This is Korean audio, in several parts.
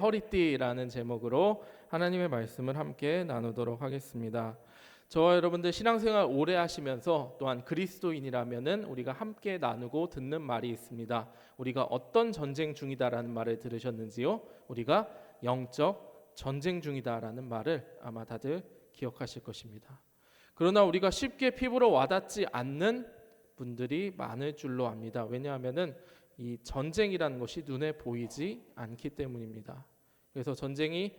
허리띠라는 제목으로 하나님의 말씀을 함께 나누도록 하겠습니다. 저와 여러분들 신앙생활 오래 하시면서 또한 그리스도인이라면은 우리가 함께 나누고 듣는 말이 있습니다. 우리가 어떤 전쟁 중이다라는 말을 들으셨는지요? 우리가 영적 전쟁 중이다라는 말을 아마 다들 기억하실 것입니다. 그러나 우리가 쉽게 피부로 와닿지 않는 분들이 많을 줄로 압니다. 왜냐하면은 이 전쟁이라는 것이 눈에 보이지 않기 때문입니다. 그래서 전쟁이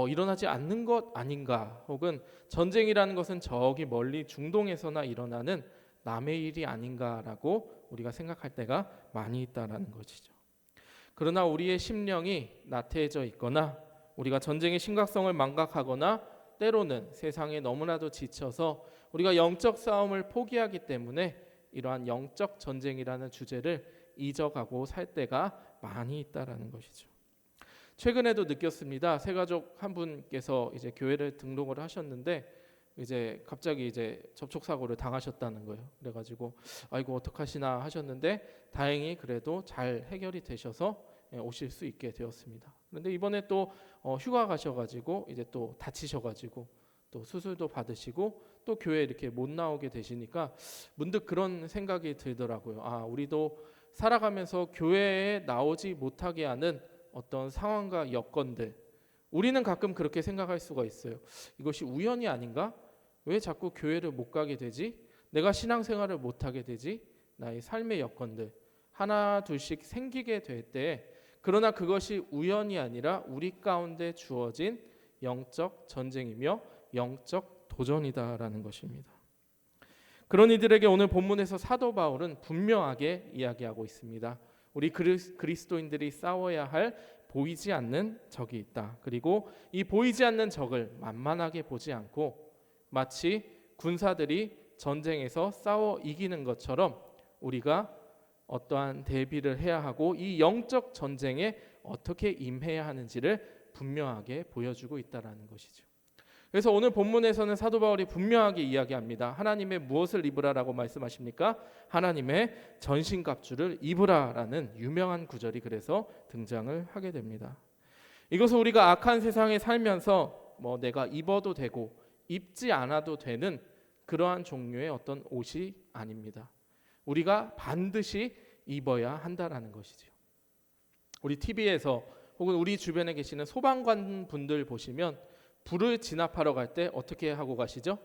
일어나지 않는 것 아닌가, 혹은 전쟁이라는 것은 저기 멀리 중동에서나 일어나는 남의 일이 아닌가라고 우리가 생각할 때가 많이 있다라는 것이죠. 그러나 우리의 심령이 나태해져 있거나 우리가 전쟁의 심각성을 망각하거나 때로는 세상에 너무나도 지쳐서 우리가 영적 싸움을 포기하기 때문에 이러한 영적 전쟁이라는 주제를 잊어가고 살 때가 많이 있다라는 것이죠. 최근에도 느꼈습니다. 새가족 한 분께서 이제 교회를 등록을 하셨는데 이제 갑자기 이제 접촉 사고를 당하셨다는 거예요. 그래가지고 아이고 어떡하시나 하셨는데 다행히 그래도 잘 해결이 되셔서 오실 수 있게 되었습니다. 그런데 이번에 또 휴가 가셔가지고 이제 또 다치셔가지고 또 수술도 받으시고 또 교회 이렇게 못 나오게 되시니까 문득 그런 생각이 들더라고요. 아, 우리도 살아가면서 교회에 나오지 못하게 하는 어떤 상황과 여건들, 우리는 가끔 그렇게 생각할 수가 있어요. 이것이 우연이 아닌가? 왜 자꾸 교회를 못 가게 되지? 내가 신앙생활을 못하게 되지? 나의 삶의 여건들 하나 둘씩 생기게 될 때, 그러나 그것이 우연이 아니라 우리 가운데 주어진 영적 전쟁이며 영적 도전이다라는 것입니다. 그런 이들에게 오늘 본문에서 사도 바울은 분명하게 이야기하고 있습니다. 우리 그리스도인들이 싸워야 할 보이지 않는 적이 있다. 그리고 이 보이지 않는 적을 만만하게 보지 않고 마치 군사들이 전쟁에서 싸워 이기는 것처럼 우리가 어떠한 대비를 해야 하고 이 영적 전쟁에 어떻게 임해야 하는지를 분명하게 보여주고 있다는 것이죠. 그래서 오늘 본문에서는 사도 바울이 분명하게 이야기합니다. 하나님의 무엇을 입으라라고 말씀하십니까? 하나님의 전신갑주를 입으라라는 유명한 구절이 그래서 등장을 하게 됩니다. 이것은 우리가 악한 세상에 살면서 내가 입어도 되고 입지 않아도 되는 그러한 종류의 어떤 옷이 아닙니다. 우리가 반드시 입어야 한다라는 것이죠. 우리 TV에서 혹은 우리 주변에 계시는 소방관 분들 보시면 불을 진압하러 갈 때 어떻게 하고 가시죠?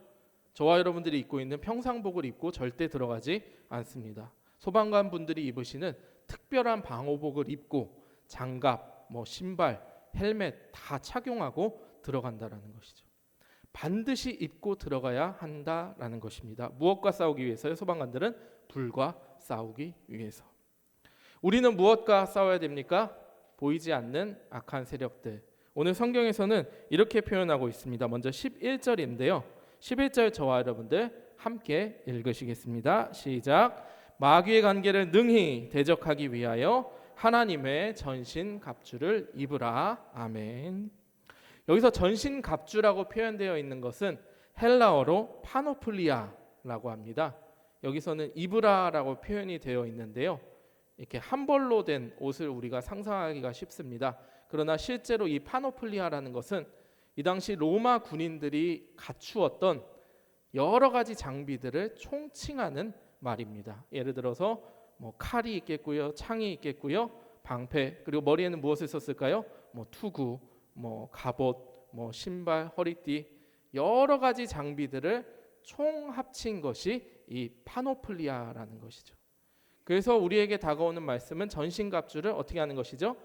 저와 여러분들이 입고 있는 평상복을 입고 절대 들어가지 않습니다. 소방관 분들이 입으시는 특별한 방호복을 입고 장갑, 신발, 헬멧 다 착용하고 들어간다라는 것이죠. 반드시 입고 들어가야 한다라는 것입니다. 무엇과 싸우기 위해서요? 소방관들은 불과 싸우기 위해서. 우리는 무엇과 싸워야 됩니까? 보이지 않는 악한 세력들. 오늘 성경에서는 이렇게 표현하고 있습니다. 먼저 11절인데요. 11절 저와 여러분들 함께 읽으시겠습니다. 시작. 마귀의 관계를 능히 대적하기 위하여 하나님의 전신갑주를 입으라. 아멘. 여기서 전신갑주라고 표현되어 있는 것은 헬라어로 파노플리아라고 합니다. 여기서는 입으라라고 표현이 되어 있는데요. 이렇게 한 벌로 된 옷을 우리가 상상하기가 쉽습니다. 그러나 실제로 이 파노플리아라는 것은 이 당시 로마 군인들이 갖추었던 여러 가지 장비들을 총칭하는 말입니다. 예를 들어서 칼이 있겠고요, 창이 있겠고요, 방패, 그리고 머리에는 무엇을 썼을까요? 투구, 갑옷, 신발, 허리띠, 여러 가지 장비들을 총 합친 것이 이 파노플리아라는 것이죠. 그래서 우리에게 다가오는 말씀은 전신갑주를 어떻게 하는 것이죠?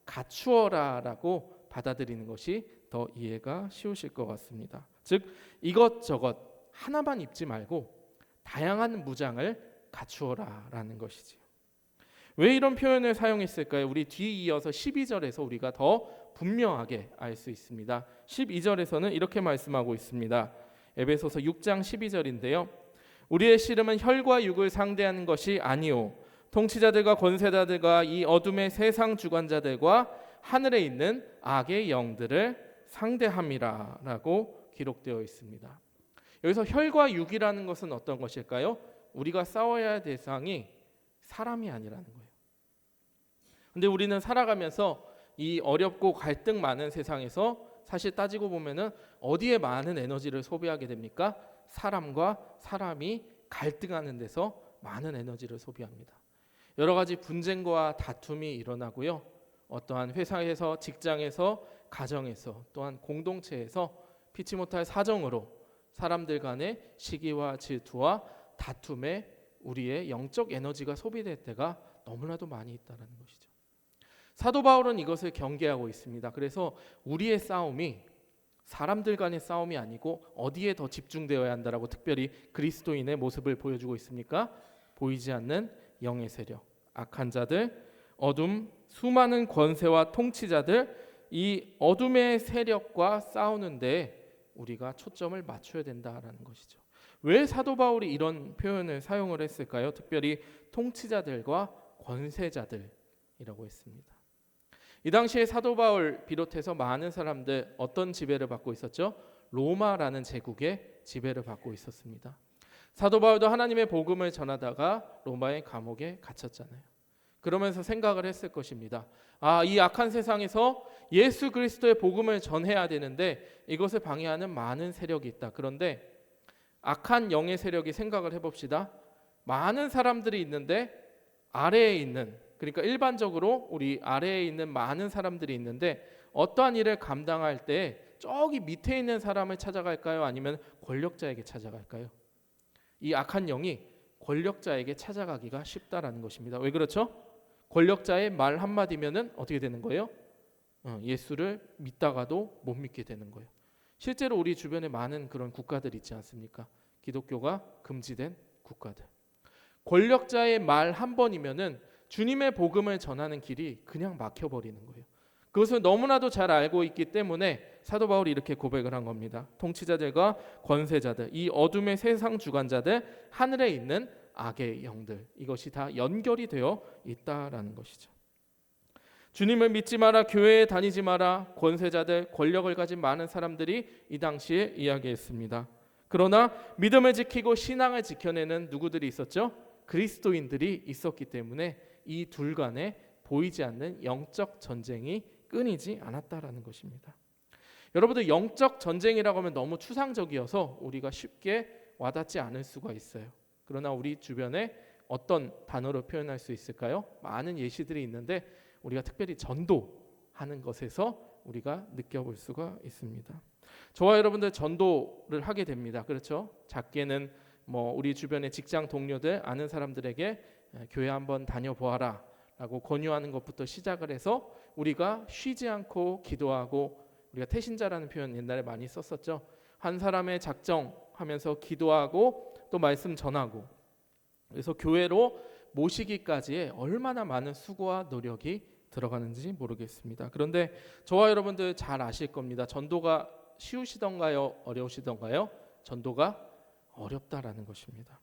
갖추어라라고 받아들이는 것이 더 이해가 쉬우실 것 같습니다. 즉 이것저것 하나만 입지 말고 다양한 무장을 갖추어라라는 것이지요. 왜 이런 표현을 사용했을까요? 우리 뒤이어서 12절에서 우리가 더 분명하게 알 수 있습니다. 12절에서는 이렇게 말씀하고 있습니다. 에베소서 6장 12절인데요. 우리의 씨름은 혈과 육을 상대하는 것이 아니오 통치자들과 권세자들과 이 어둠의 세상 주관자들과 하늘에 있는 악의 영들을 상대함이라 라고 기록되어 있습니다. 여기서 혈과 육이라는 것은 어떤 것일까요? 우리가 싸워야 할 대상이 사람이 아니라는 거예요. 근데 우리는 살아가면서 이 어렵고 갈등 많은 세상에서 사실 따지고 보면은 어디에 많은 에너지를 소비하게 됩니까? 사람과 사람이 갈등하는 데서 많은 에너지를 소비합니다. 여러 가지 분쟁과 다툼이 일어나고요. 어떠한 회사에서, 직장에서, 가정에서, 또한 공동체에서 피치 못할 사정으로 사람들 간의 시기와 질투와 다툼에 우리의 영적 에너지가 소비될 때가 너무나도 많이 있다는 것이죠. 사도 바울은 이것을 경계하고 있습니다. 그래서 우리의 싸움이 사람들 간의 싸움이 아니고 어디에 더 집중되어야 한다라고 특별히 그리스도인의 모습을 보여주고 있습니까? 보이지 않는 영의 세력, 악한 자들, 어둠, 수많은 권세와 통치자들, 이 어둠의 세력과 싸우는데 우리가 초점을 맞춰야 된다라는 것이죠. 왜 사도 바울이 이런 표현을 사용을 했을까요? 특별히 통치자들과 권세자들이라고 했습니다. 이 당시에 사도 바울 비롯해서 많은 사람들 어떤 지배를 받고 있었죠? 로마라는 제국의 지배를 받고 있었습니다. 사도 바울도 하나님의 복음을 전하다가 로마의 감옥에 갇혔잖아요. 그러면서 생각을 했을 것입니다. 이 악한 세상에서 예수 그리스도의 복음을 전해야 되는데 이것을 방해하는 많은 세력이 있다. 그런데 악한 영의 세력이 생각을 해봅시다. 많은 사람들이 있는데 아래에 있는, 그러니까 일반적으로 우리 아래에 있는 많은 사람들이 있는데 어떠한 일을 감당할 때 저기 밑에 있는 사람을 찾아갈까요? 아니면 권력자에게 찾아갈까요? 이 악한 영이 권력자에게 찾아가기가 쉽다라는 것입니다. 왜 그렇죠? 권력자의 말 한마디면은 어떻게 되는 거예요? 예수를 믿다가도 못 믿게 되는 거예요. 실제로 우리 주변에 많은 그런 국가들 있지 않습니까? 기독교가 금지된 국가들. 권력자의 말 한 번이면은 주님의 복음을 전하는 길이 그냥 막혀버리는 거예요. 그것을 너무나도 잘 알고 있기 때문에 사도 바울이 이렇게 고백을 한 겁니다. 통치자들과 권세자들, 이 어둠의 세상 주관자들, 하늘에 있는 악의 영들, 이것이 다 연결이 되어 있다라는 것이죠. 주님을 믿지 마라, 교회에 다니지 마라, 권세자들, 권력을 가진 많은 사람들이 이 당시에 이야기했습니다. 그러나 믿음을 지키고 신앙을 지켜내는 누구들이 있었죠? 그리스도인들이 있었기 때문에 이 둘 간에 보이지 않는 영적 전쟁이 끊이지 않았다라는 것입니다. 여러분들, 영적 전쟁이라고 하면 너무 추상적이어서 우리가 쉽게 와닿지 않을 수가 있어요. 그러나 우리 주변에 어떤 단어로 표현할 수 있을까요? 많은 예시들이 있는데 우리가 특별히 전도하는 것에서 우리가 느껴볼 수가 있습니다. 저와 여러분들 전도를 하게 됩니다. 그렇죠? 작게는 우리 주변의 직장 동료들, 아는 사람들에게 교회 한번 다녀보아라 라고 권유하는 것부터 시작을 해서 우리가 쉬지 않고 기도하고, 우리가 태신자라는 표현 옛날에 많이 썼었죠. 한 사람의 작정하면서 기도하고 또 말씀 전하고, 그래서 교회로 모시기까지의 얼마나 많은 수고와 노력이 들어가는지 모르겠습니다. 그런데 저와 여러분들 잘 아실 겁니다. 전도가 쉬우시던가요? 어려우시던가요? 전도가 어렵다라는 것입니다.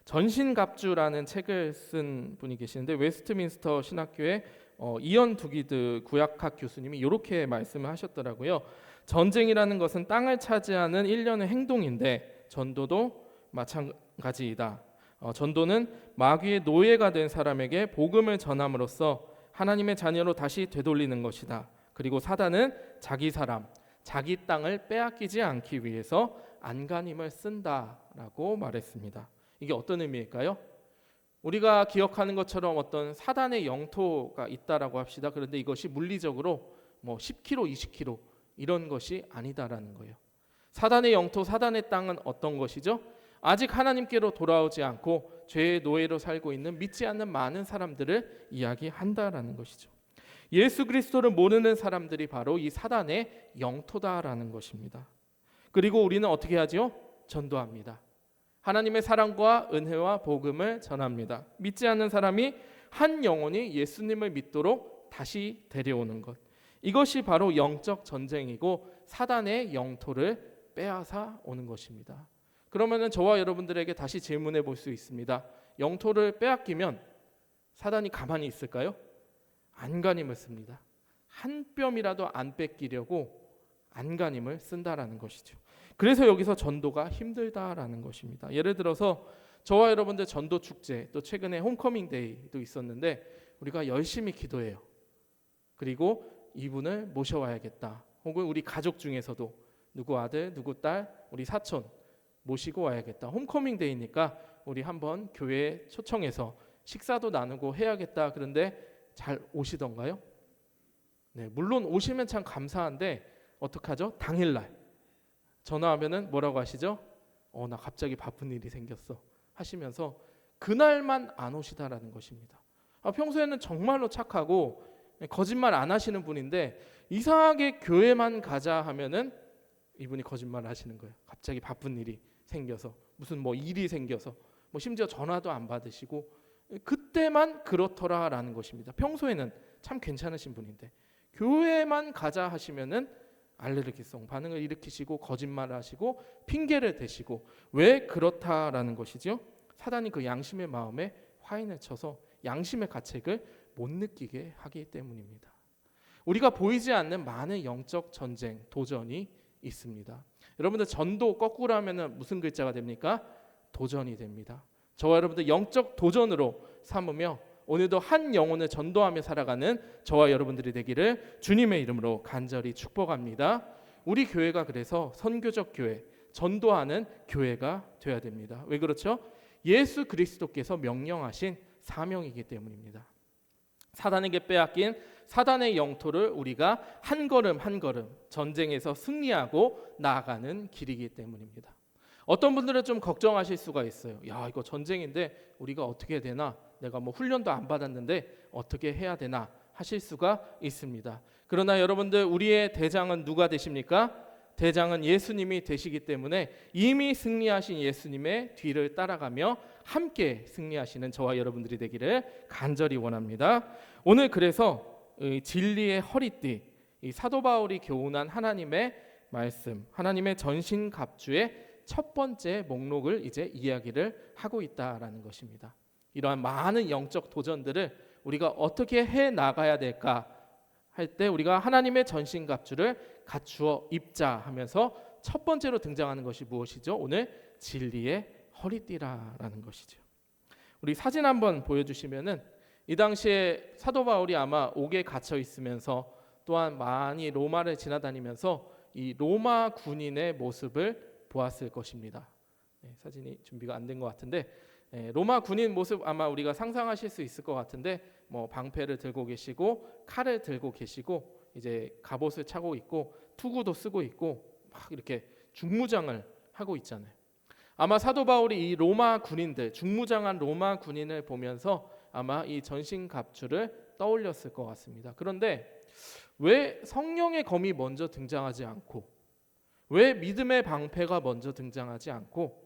전신갑주라는 책을 쓴 분이 계시는데 웨스트민스터 신학교의 이언 두기드 구약학 교수님이 이렇게 말씀을 하셨더라고요. 전쟁이라는 것은 땅을 차지하는 일련의 행동인데 전도도 마찬가지이다. 전도는 마귀의 노예가 된 사람에게 복음을 전함으로써 하나님의 자녀로 다시 되돌리는 것이다. 그리고 사단은 자기 사람, 자기 땅을 빼앗기지 않기 위해서 안간힘을 쓴다라고 말했습니다. 이게 어떤 의미일까요? 우리가 기억하는 것처럼 어떤 사단의 영토가 있다라고 합시다. 그런데 이것이 물리적으로 10km, 20km 이런 것이 아니다라는 거예요. 사단의 영토, 사단의 땅은 어떤 것이죠? 아직 하나님께로 돌아오지 않고 죄의 노예로 살고 있는 믿지 않는 많은 사람들을 이야기한다라는 것이죠. 예수 그리스도를 모르는 사람들이 바로 이 사단의 영토다라는 것입니다. 그리고 우리는 어떻게 하죠? 전도합니다. 하나님의 사랑과 은혜와 복음을 전합니다. 믿지 않는 사람이 한 영혼이 예수님을 믿도록 다시 데려오는 것, 이것이 바로 영적 전쟁이고 사단의 영토를 빼앗아 오는 것입니다. 그러면 저와 여러분들에게 다시 질문해 볼 수 있습니다. 영토를 빼앗기면 사단이 가만히 있을까요? 안간힘을 씁니다. 한 뼘이라도 안 뺏기려고 안간힘을 쓴다라는 것이죠. 그래서 여기서 전도가 힘들다라는 것입니다. 예를 들어서 저와 여러분들 전도 축제, 또 최근에 홈커밍 데이도 있었는데 우리가 열심히 기도해요. 그리고 이분을 모셔와야겠다. 혹은 우리 가족 중에서도 누구 아들, 누구 딸, 우리 사촌 모시고 와야겠다. 홈커밍 데이니까 우리 한번 교회에 초청해서 식사도 나누고 해야겠다. 그런데 잘 오시던가요? 네, 물론 오시면 참 감사한데 어떡하죠? 당일날 전화하면은 뭐라고 하시죠? 나 갑자기 바쁜 일이 생겼어 하시면서 그날만 안 오시다라는 것입니다. 평소에는 정말로 착하고 거짓말 안 하시는 분인데 이상하게 교회만 가자 하면은 이분이 거짓말을 하시는 거예요. 갑자기 바쁜 일이 생겨서, 무슨 뭐 일이 생겨서, 뭐 심지어 전화도 안 받으시고, 그때만 그렇더라라는 것입니다. 평소에는 참 괜찮으신 분인데 교회만 가자 하시면은 알레르기성 반응을 일으키시고 거짓말을 하시고 핑계를 대시고, 왜 그렇다라는 것이죠? 사단이 그 양심의 마음에 화인을 쳐서 양심의 가책을 못 느끼게 하기 때문입니다. 우리가 보이지 않는 많은 영적 전쟁, 도전이 있습니다. 여러분들 전도 거꾸로 하면은 무슨 글자가 됩니까? 도전이 됩니다. 저와 여러분들 영적 도전으로 삼으며 오늘도 한 영혼을 전도하며 살아가는 저와 여러분들이 되기를 주님의 이름으로 간절히 축복합니다. 우리 교회가 그래서 선교적 교회, 전도하는 교회가 되어야 됩니다. 왜 그렇죠? 예수 그리스도께서 명령하신 사명이기 때문입니다. 사단에게 빼앗긴 사단의 영토를 우리가 한 걸음 한 걸음 전쟁에서 승리하고 나아가는 길이기 때문입니다. 어떤 분들은 좀 걱정하실 수가 있어요. 야, 이거 전쟁인데 우리가 어떻게 해야 되나? 내가 뭐 훈련도 안 받았는데 어떻게 해야 되나? 하실 수가 있습니다. 그러나 여러분들, 우리의 대장은 누가 되십니까? 대장은 예수님이 되시기 때문에 이미 승리하신 예수님의 뒤를 따라가며 함께 승리하시는 저와 여러분들이 되기를 간절히 원합니다. 오늘 그래서 진리의 허리띠, 이 사도 바울이 교훈한 하나님의 말씀, 하나님의 전신갑주의 첫 번째 목록을 이제 이야기를 하고 있다라는 것입니다. 이러한 많은 영적 도전들을 우리가 어떻게 해 나가야 될까 할 때 우리가 하나님의 전신갑주를 갖추어 입자 하면서 첫 번째로 등장하는 것이 무엇이죠? 오늘 진리의 허리띠라라는 것이죠. 우리 사진 한번 보여주시면은 이 당시에 사도 바울이 아마 옥에 갇혀 있으면서 또한 많이 로마를 지나다니면서 이 로마 군인의 모습을 보았을 것입니다. 사진이 준비가 안 된 것 같은데 로마 군인 모습 아마 우리가 상상하실 수 있을 것 같은데, 뭐 방패를 들고 계시고 칼을 들고 계시고 이제 갑옷을 차고 있고 투구도 쓰고 있고 막 이렇게 중무장을 하고 있잖아요. 아마 사도 바울이 이 로마 군인들, 중무장한 로마 군인을 보면서 아마 이 전신갑주를 떠올렸을 것 같습니다. 그런데 왜 성령의 검이 먼저 등장하지 않고, 왜 믿음의 방패가 먼저 등장하지 않고,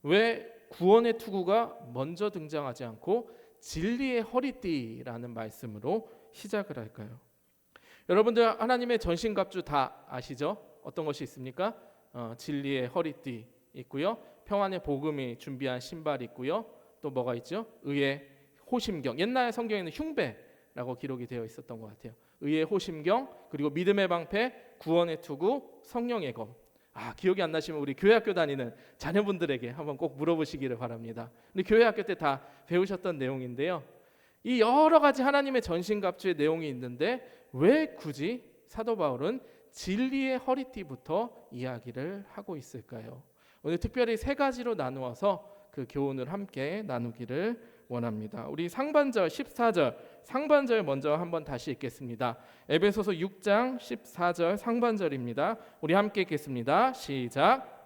왜 구원의 투구가 먼저 등장하지 않고 진리의 허리띠라는 말씀으로 시작을 할까요? 여러분들 하나님의 전신갑주 다 아시죠? 어떤 것이 있습니까? 진리의 허리띠 있고요. 평안의 복음이 준비한 신발이 있고요. 또 뭐가 있죠? 의의 호심경. 옛날 성경에는 흉배라고 기록이 되어 있었던 것 같아요. 의의 호심경, 그리고 믿음의 방패, 구원의 투구, 성령의 검. 기억이 안 나시면 우리 교회학교 다니는 자녀분들에게 한번 꼭 물어보시기를 바랍니다. 우리 교회학교 때 다 배우셨던 내용인데요. 이 여러 가지 하나님의 전신갑주의 내용이 있는데 왜 굳이 사도 바울은 진리의 허리띠부터 이야기를 하고 있을까요? 오늘 특별히 세 가지로 나누어서 그 교훈을 함께 나누기를 원합니다. 우리 상반절 14절 상반절 먼저 한번 다시 읽겠습니다. 에베소서 6장 14절 상반절입니다. 우리 함께 읽겠습니다. 시작.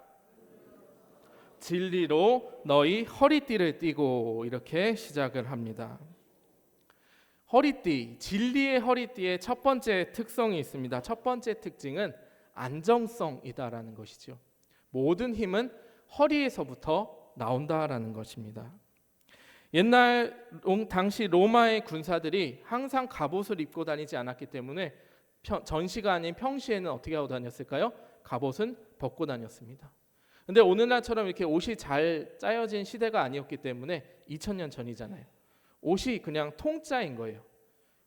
진리로 너희 허리띠를 띠고, 이렇게 시작을 합니다. 허리띠, 진리의 허리띠의 첫 번째 특성이 있습니다. 첫 번째 특징은 안정성이다라는 것이죠. 모든 힘은 허리에서부터 나온다라는 것입니다. 옛날 당시 로마의 군사들이 항상 갑옷을 입고 다니지 않았기 때문에 전시가 아닌 평시에는 어떻게 하고 다녔을까요? 갑옷은 벗고 다녔습니다. 근데 오늘날처럼 이렇게 옷이 잘 짜여진 시대가 아니었기 때문에 2000년 전이잖아요. 옷이 그냥 통짜인 거예요.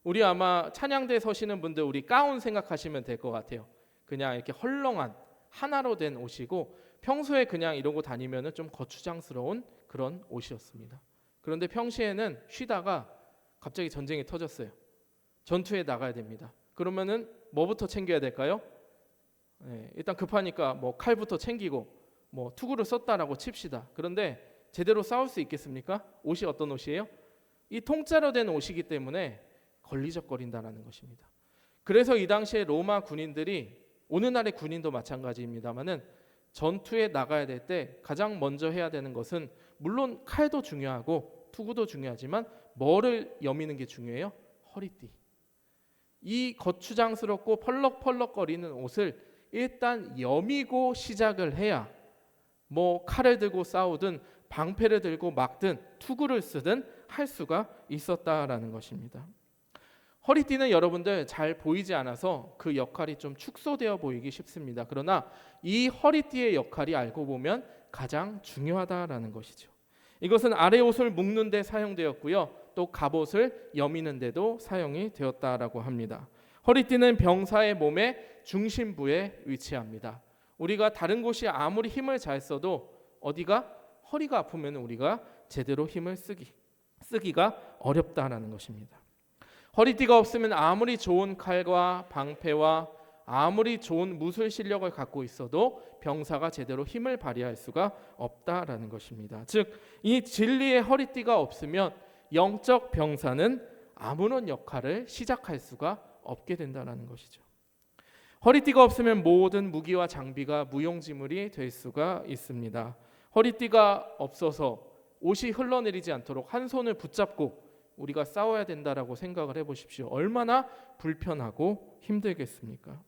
우리 아마 찬양대 서시는 분들 우리 가운 생각하시면 될 것 같아요. 그냥 이렇게 헐렁한 하나로 된 옷이고, 평소에 그냥 이러고 다니면은 좀 거추장스러운 그런 옷이었습니다. 그런데 평시에는 쉬다가 갑자기 전쟁이 터졌어요. 전투에 나가야 됩니다. 그러면은 뭐부터 챙겨야 될까요? 일단 급하니까 뭐 칼부터 챙기고 뭐 투구를 썼다라고 칩시다. 그런데 제대로 싸울 수 있겠습니까? 옷이 어떤 옷이에요? 이 통짜로 된 옷이기 때문에 걸리적거린다라는 것입니다. 그래서 이 당시에 로마 군인들이, 오늘날의 군인도 마찬가지입니다만은 전투에 나가야 될 때 가장 먼저 해야 되는 것은, 물론 칼도 중요하고 투구도 중요하지만 뭐를 여미는 게 중요해요? 허리띠. 이 거추장스럽고 펄럭펄럭거리는 옷을 일단 여미고 시작을 해야 뭐 칼을 들고 싸우든 방패를 들고 막든 투구를 쓰든 할 수가 있었다라는 것입니다. 허리띠는 여러분들 잘 보이지 않아서 그 역할이 좀 축소되어 보이기 쉽습니다. 그러나 이 허리띠의 역할이 알고 보면 가장 중요하다라는 것이죠. 이것은 아래 옷을 묶는 데 사용되었고요, 또 갑옷을 여미는 데도 사용이 되었다라고 합니다. 허리띠는 병사의 몸의 중심부에 위치합니다. 우리가 다른 곳이 아무리 힘을 잘 써도 어디가 허리가 아프면 우리가 제대로 힘을 쓰기가 어렵다라는 것입니다. 허리띠가 없으면 아무리 좋은 칼과 방패와 아무리 좋은 무술 실력을 갖고 있어도 병사가 제대로 힘을 발휘할 수가 없다라는 것입니다. 즉, 이 진리의 허리띠가 없으면 영적 병사는 아무런 역할을 시작할 수가 없게 된다는 것이죠. 허리띠가 없으면 모든 무기와 장비가 무용지물이 될 수가 있습니다. 허리띠가 없어서 옷이 흘러내리지 않도록 한 손을 붙잡고 우리가 싸워야 된다라고 생각을 해보십시오. 얼마나 불편하고 힘들겠습니까?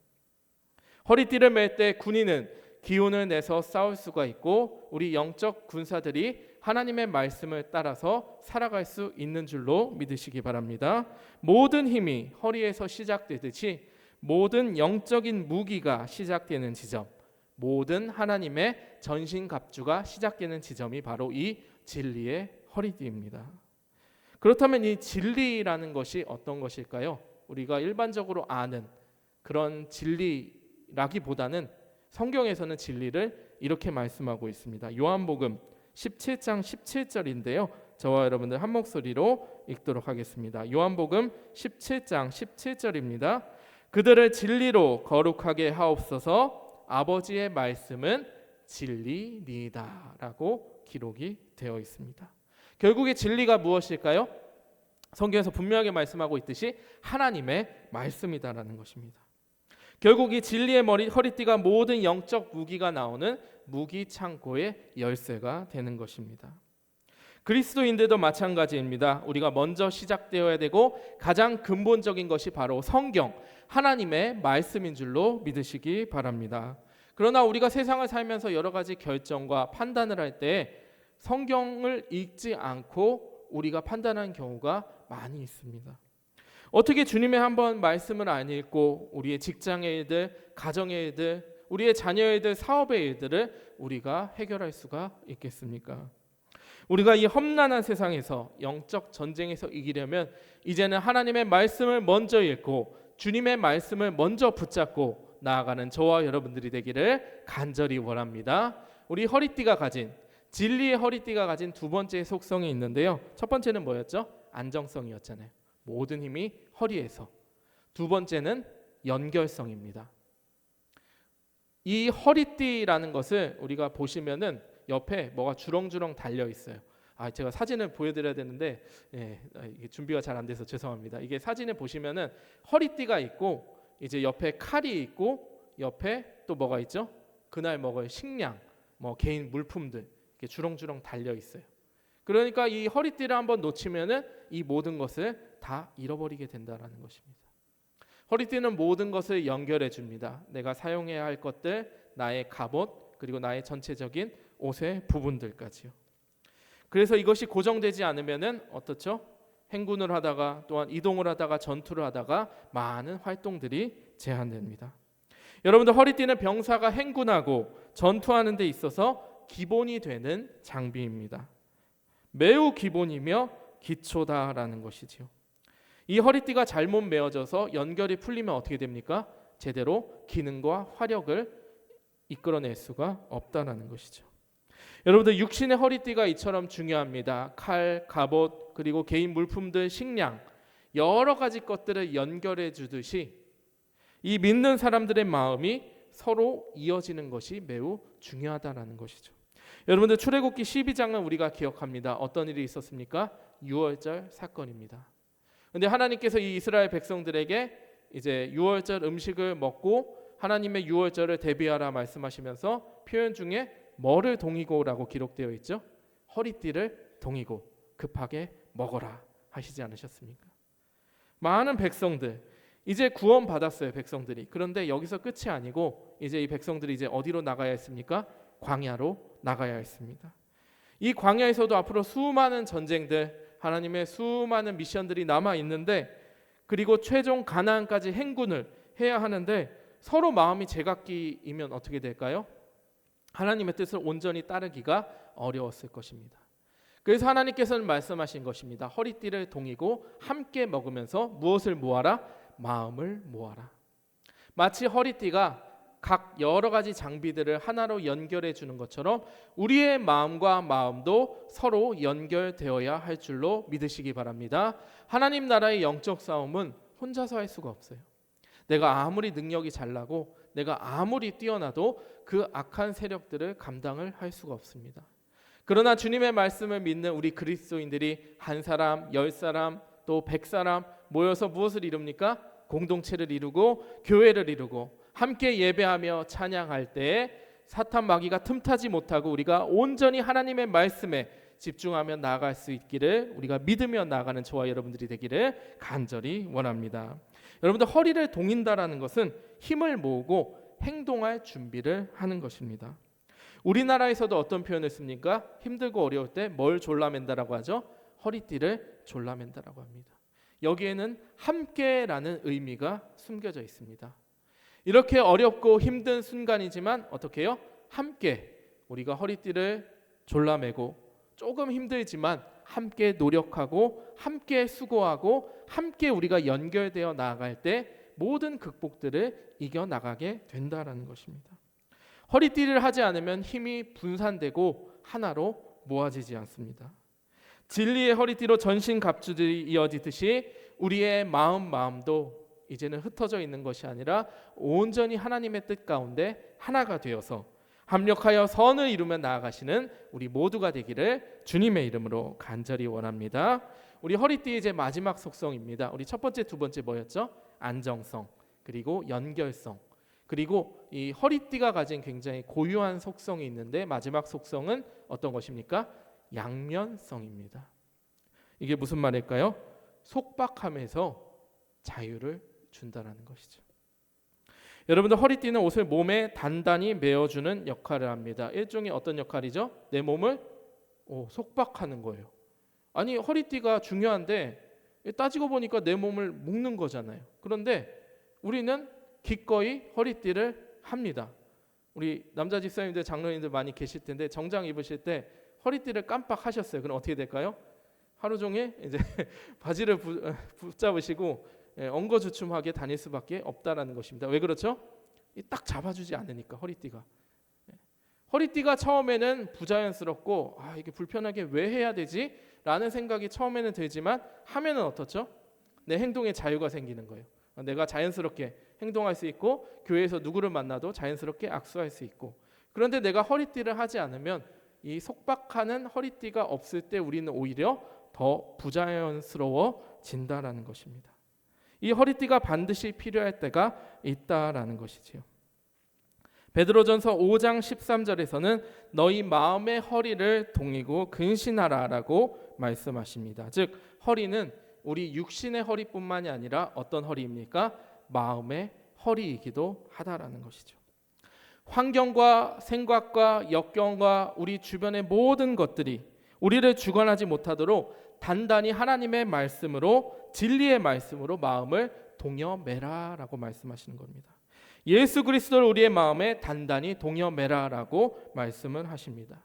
허리띠를 맬 때 군인은 기운을 내서 싸울 수가 있고, 우리 영적 군사들이 하나님의 말씀을 따라서 살아갈 수 있는 줄로 믿으시기 바랍니다. 모든 힘이 허리에서 시작되듯이 모든 영적인 무기가 시작되는 지점, 모든 하나님의 전신갑주가 시작되는 지점이 바로 이 진리의 허리띠입니다. 그렇다면 이 진리라는 것이 어떤 것일까요? 우리가 일반적으로 아는 그런 진리라기보다는 성경에서는 진리를 이렇게 말씀하고 있습니다. 요한복음 17장 17절인데요. 저와 여러분들 한 목소리로 읽도록 하겠습니다. 요한복음 17장 17절입니다. 그들을 진리로 거룩하게 하옵소서, 아버지의 말씀은 진리니이다 라고 기록이 되어 있습니다. 결국에 진리가 무엇일까요? 성경에서 분명하게 말씀하고 있듯이 하나님의 말씀이다라는 것입니다. 결국 이 진리의 허리띠가 모든 영적 무기가 나오는 무기 창고의 열쇠가 되는 것입니다. 그리스도인들도 마찬가지입니다. 우리가 먼저 시작되어야 되고 가장 근본적인 것이 바로 성경, 하나님의 말씀인 줄로 믿으시기 바랍니다. 그러나 우리가 세상을 살면서 여러 가지 결정과 판단을 할 때 성경을 읽지 않고 우리가 판단하는 경우가 많이 있습니다. 어떻게 주님의 한번 말씀을 안 읽고 우리의 직장의 일들, 가정의 일들, 우리의 자녀의 일들, 사업의 일들을 우리가 해결할 수가 있겠습니까? 우리가 이 험난한 세상에서 영적 전쟁에서 이기려면 이제는 하나님의 말씀을 먼저 읽고 주님의 말씀을 먼저 붙잡고 나아가는 저와 여러분들이 되기를 간절히 원합니다. 우리 허리띠가 가진, 진리의 허리띠가 가진 두 번째 속성이 있는데요. 첫 번째는 뭐였죠? 안정성이었잖아요. 모든 힘이 허리에서. 두 번째는 연결성입니다. 이 허리띠라는 것을 우리가 보시면은 옆에 뭐가 주렁주렁 달려 있어요. 제가 사진을 보여드려야 되는데 이게 준비가 잘 안 돼서 죄송합니다. 이게 사진을 보시면은 허리띠가 있고 이제 옆에 칼이 있고 옆에 또 뭐가 있죠? 그날 먹을 식량, 뭐 개인 물품들 이렇게 주렁주렁 달려 있어요. 그러니까 이 허리띠를 한번 놓치면은 이 모든 것을 다 잃어버리게 된다라는 것입니다. 허리띠는 모든 것을 연결해 줍니다. 내가 사용해야 할 것들, 나의 갑옷, 그리고 나의 전체적인 옷의 부분들까지요. 그래서 이것이 고정되지 않으면은 어떻죠? 행군을 하다가 또한 이동을 하다가 전투를 하다가 많은 활동들이 제한됩니다. 여러분들, 허리띠는 병사가 행군하고 전투하는 데 있어서 기본이 되는 장비입니다. 매우 기본이며 기초다라는 것이지요. 이 허리띠가 잘못 메어져서 연결이 풀리면 어떻게 됩니까? 제대로 기능과 화력을 이끌어낼 수가 없다라는 것이죠. 여러분들, 육신의 허리띠가 이처럼 중요합니다. 칼, 갑옷, 그리고 개인 물품들, 식량, 여러 가지 것들을 연결해 주듯이 이 믿는 사람들의 마음이 서로 이어지는 것이 매우 중요하다는 것이죠. 여러분들 출애굽기 12장은 우리가 기억합니다. 어떤 일이 있었습니까? 유월절 사건입니다. 근데 하나님께서 이 이스라엘 백성들에게 이제 유월절 음식을 먹고 하나님의 유월절을 대비하라 말씀하시면서 표현 중에 뭐를 동이고라고 기록되어 있죠? 허리띠를 동이고 급하게 먹어라 하시지 않으셨습니까? 많은 백성들 이제 구원 받았어요. 백성들이. 그런데 여기서 끝이 아니고 이제 이 백성들이 이제 어디로 나가야 했습니까? 광야로 나가야 했습니다. 이 광야에서도 앞으로 수많은 전쟁들, 하나님의 수많은 미션들이 남아 있는데, 그리고 최종 가나안까지 행군을 해야 하는데 서로 마음이 제각기이면 어떻게 될까요? 하나님의 뜻을 온전히 따르기가 어려웠을 것입니다. 그래서 하나님께서는 말씀하신 것입니다. 허리띠를 동이고 함께 먹으면서 무엇을 모아라? 마음을 모아라. 마치 허리띠가 각 여러 가지 장비들을 하나로 연결해 주는 것처럼 우리의 마음과 마음도 서로 연결되어야 할 줄로 믿으시기 바랍니다. 하나님 나라의 영적 싸움은 혼자서 할 수가 없어요. 내가 아무리 능력이 잘나고 내가 아무리 뛰어나도 그 악한 세력들을 감당을 할 수가 없습니다. 그러나 주님의 말씀을 믿는 우리 그리스도인들이 한 사람, 10사람, 또 100사람 모여서 무엇을 이룹니까? 공동체를 이루고 교회를 이루고 함께 예배하며 찬양할 때에 사탄 마귀가 틈타지 못하고 우리가 온전히 하나님의 말씀에 집중하며 나아갈 수 있기를 우리가 믿으며 나아가는 저와 여러분들이 되기를 간절히 원합니다. 여러분들 허리를 동인다라는 것은 힘을 모으고 행동할 준비를 하는 것입니다. 우리나라에서도 어떤 표현을 씁니까? 힘들고 어려울 때 뭘 졸라맨다라고 하죠? 허리띠를 졸라맨다라고 합니다. 여기에는 함께라는 의미가 숨겨져 있습니다. 이렇게 어렵고 힘든 순간이지만 어떻게 해요? 함께 우리가 허리띠를 졸라매고 조금 힘들지만 함께 노력하고 함께 수고하고 함께 우리가 연결되어 나아갈 때 모든 극복들을 이겨나가게 된다는 것입니다. 허리띠를 하지 않으면 힘이 분산되고 하나로 모아지지 않습니다. 진리의 허리띠로 전신 갑주들이 이어지듯이 우리의 마음도 이제는 흩어져 있는 것이 아니라 온전히 하나님의 뜻 가운데 하나가 되어서 합력하여 선을 이루며 나아가시는 우리 모두가 되기를 주님의 이름으로 간절히 원합니다. 우리 허리띠의 이제 마지막 속성입니다. 우리 첫 번째, 두 번째 뭐였죠? 안정성, 그리고 연결성, 그리고 이 허리띠가 가진 굉장히 고유한 속성이 있는데 마지막 속성은 어떤 것입니까? 양면성입니다. 이게 무슨 말일까요? 속박함에서 자유를 준다는 것이죠. 여러분들 허리띠는 옷을 몸에 단단히 메어주는 역할을 합니다. 일종의 어떤 역할이죠? 내 몸을 속박하는 거예요. 아니 허리띠가 중요한데 따지고 보니까 내 몸을 묶는 거잖아요. 그런데 우리는 기꺼이 허리띠를 합니다. 우리 남자 집사님들, 장로님들 많이 계실 텐데 정장 입으실 때 허리띠를 깜빡하셨어요. 그럼 어떻게 될까요? 하루 종일 이제 바지를 붙잡으시고 엉거주춤하게 다닐 수밖에 없다라는 것입니다. 왜 그렇죠? 딱 잡아주지 않으니까 허리띠가. 허리띠가 처음에는 부자연스럽고 이게 불편하게 왜 해야 되지? 라는 생각이 처음에는 들지만 하면은 어떻죠? 내 행동에 자유가 생기는 거예요. 내가 자연스럽게 행동할 수 있고 교회에서 누구를 만나도 자연스럽게 악수할 수 있고, 그런데 내가 허리띠를 하지 않으면 이 속박하는 허리띠가 없을 때 우리는 오히려 더 부자연스러워진다라는 것입니다. 이 허리띠가 반드시 필요할 때가 있다라는 것이지요. 베드로전서 5장 13절에서는 너희 마음의 허리를 동이고 근신하라라고 말씀하십니다. 즉 허리는 우리 육신의 허리뿐만이 아니라 어떤 허리입니까? 마음의 허리이기도 하다라는 것이죠. 환경과 생각과 역경과 우리 주변의 모든 것들이 우리를 주관하지 못하도록 단단히 하나님의 말씀으로, 진리의 말씀으로 마음을 동여매라라고 말씀하시는 겁니다. 예수 그리스도를 우리의 마음에 단단히 동여매라라고 말씀을 하십니다.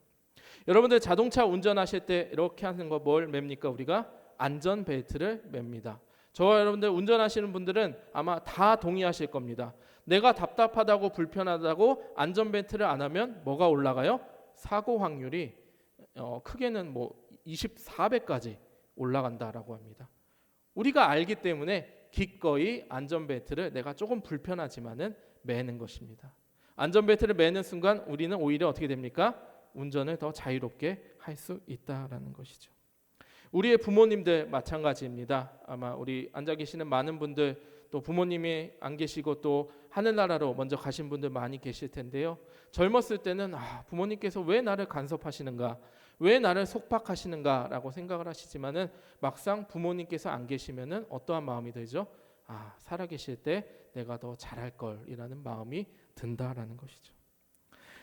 여러분들 자동차 운전하실 때 이렇게 하는 거 뭘 맵니까? 우리가 안전벨트를 맵니다. 저와 여러분들 운전하시는 분들은 아마 다 동의하실 겁니다. 내가 답답하다고 불편하다고 안전벨트를 안 하면 뭐가 올라가요? 사고 확률이 크게는 24배까지 올라간다라고 합니다. 우리가 알기 때문에 기꺼이 안전벨트를 내가 조금 불편하지만은 매는 것입니다. 안전벨트를 매는 순간 우리는 오히려 어떻게 됩니까? 운전을 더 자유롭게 할 수 있다라는 것이죠. 우리의 부모님들 마찬가지입니다. 아마 우리 앉아 계시는 많은 분들, 또 부모님이 안 계시고 또 하늘나라로 먼저 가신 분들 많이 계실 텐데요. 젊었을 때는 부모님께서 왜 나를 간섭하시는가, 왜 나를 속박하시는가라고 생각을 하시지만은 막상 부모님께서 안 계시면은 어떠한 마음이 들죠? 살아계실 때 내가 더 잘할 걸이라는 마음이 든다라는 것이죠.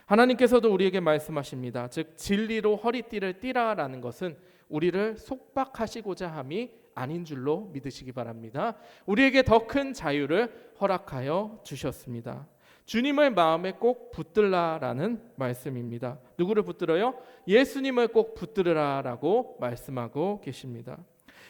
하나님께서도 우리에게 말씀하십니다. 즉 진리로 허리띠를 띠라라는 것은 우리를 속박하시고자 함이 아닌 줄로 믿으시기 바랍니다. 우리에게 더 큰 자유를 허락하여 주셨습니다. 주님을 마음에 꼭 붙들라라는 말씀입니다. 누구를 붙들어요? 예수님을 꼭 붙들으라라고 말씀하고 계십니다.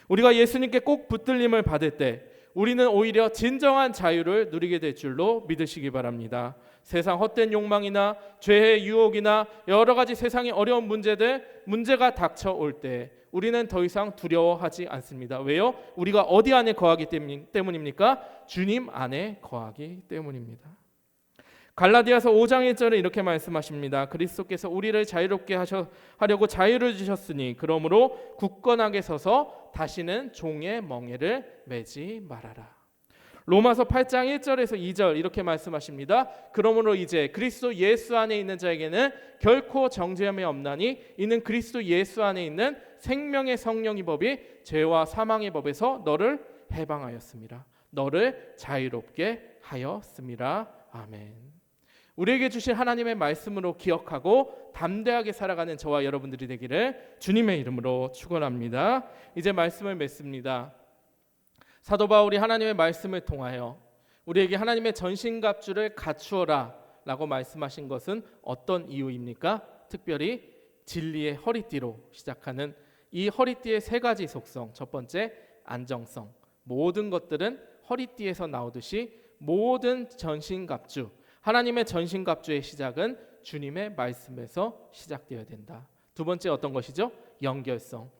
우리가 예수님께 꼭 붙들림을 받을 때 우리는 오히려 진정한 자유를 누리게 될 줄로 믿으시기 바랍니다. 세상 헛된 욕망이나 죄의 유혹이나 여러 가지 세상의 어려운 문제가 닥쳐올 때 우리는 더 이상 두려워하지 않습니다. 왜요? 우리가 어디 안에 거하기 때문입니까? 주님 안에 거하기 때문입니다. 갈라디아서 5장 1절에 이렇게 말씀하십니다. 그리스도께서 우리를 자유롭게 하려고 자유를 주셨으니 그러므로 굳건하게 서서 다시는 종의 멍에를 매지 말아라. 로마서 8장 1절에서 2절 이렇게 말씀하십니다. 그러므로 이제 그리스도 예수 안에 있는 자에게는 결코 정죄함이 없나니 이는 그리스도 예수 안에 있는 생명의 성령의 법이 죄와 사망의 법에서 너를 해방하였습니다. 너를 자유롭게 하였습니다. 아멘. 우리에게 주신 하나님의 말씀으로 기억하고 담대하게 살아가는 저와 여러분들이 되기를 주님의 이름으로 축원합니다. 이제 말씀을 맺습니다. 사도 바울이 하나님의 말씀을 통하여 우리에게 하나님의 전신갑주를 갖추어라 라고 말씀하신 것은 어떤 이유입니까? 특별히 진리의 허리띠로 시작하는 이 허리띠의 세 가지 속성. 첫 번째, 안정성. 모든 것들은 허리띠에서 나오듯이 모든 전신갑주, 하나님의 전신갑주의 시작은 주님의 말씀에서 시작되어야 된다. 두 번째 어떤 것이죠? 연결성.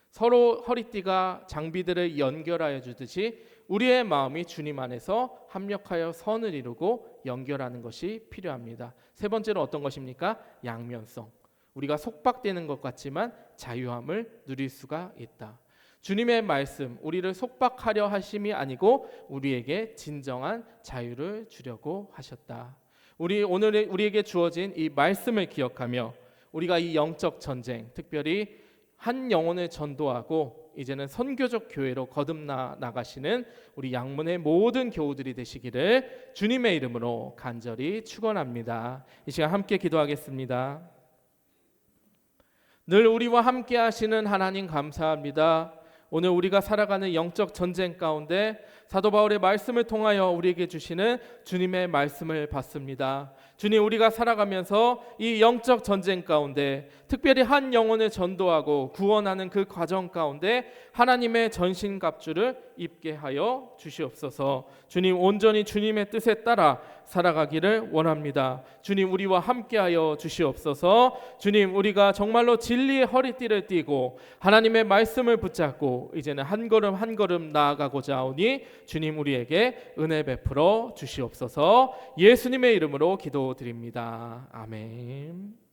서로 허리띠가 장비들을 연결하여 주듯이 우리의 마음이 주님 안에서 합력하여 선을 이루고 연결하는 것이 필요합니다. 세 번째로 어떤 것입니까? 양면성. 우리가 속박되는 것 같지만 자유함을 누릴 수가 있다. 주님의 말씀, 우리를 속박하려 하심이 아니고 우리에게 진정한 자유를 주려고 하셨다. 오늘 우리에게 주어진 이 말씀을 기억하며 우리가 이 영적 전쟁, 특별히 한 영혼을 전도하고 이제는 선교적 교회로 거듭나 나가시는 우리 양문의 모든 교우들이 되시기를 주님의 이름으로 간절히 축원합니다. 이 시간 함께 기도하겠습니다. 늘 우리와 함께 하시는 하나님 감사합니다. 오늘 우리가 살아가는 영적 전쟁 가운데 사도 바울의 말씀을 통하여 우리에게 주시는 주님의 말씀을 받습니다. 주님, 우리가 살아가면서 이 영적 전쟁 가운데 특별히 한 영혼을 전도하고 구원하는 그 과정 가운데 하나님의 전신갑주를 입게 하여 주시옵소서. 주님, 온전히 주님의 뜻에 따라 살아가기를 원합니다. 주님, 우리와 함께하여 주시옵소서. 주님, 우리가 정말로 진리의 허리띠를 띠고 하나님의 말씀을 붙잡고 이제는 한 걸음 한 걸음 나아가고자 하오니 주님, 우리에게 은혜 베풀어 주시옵소서. 예수님의 이름으로 기도드립니다. 아멘.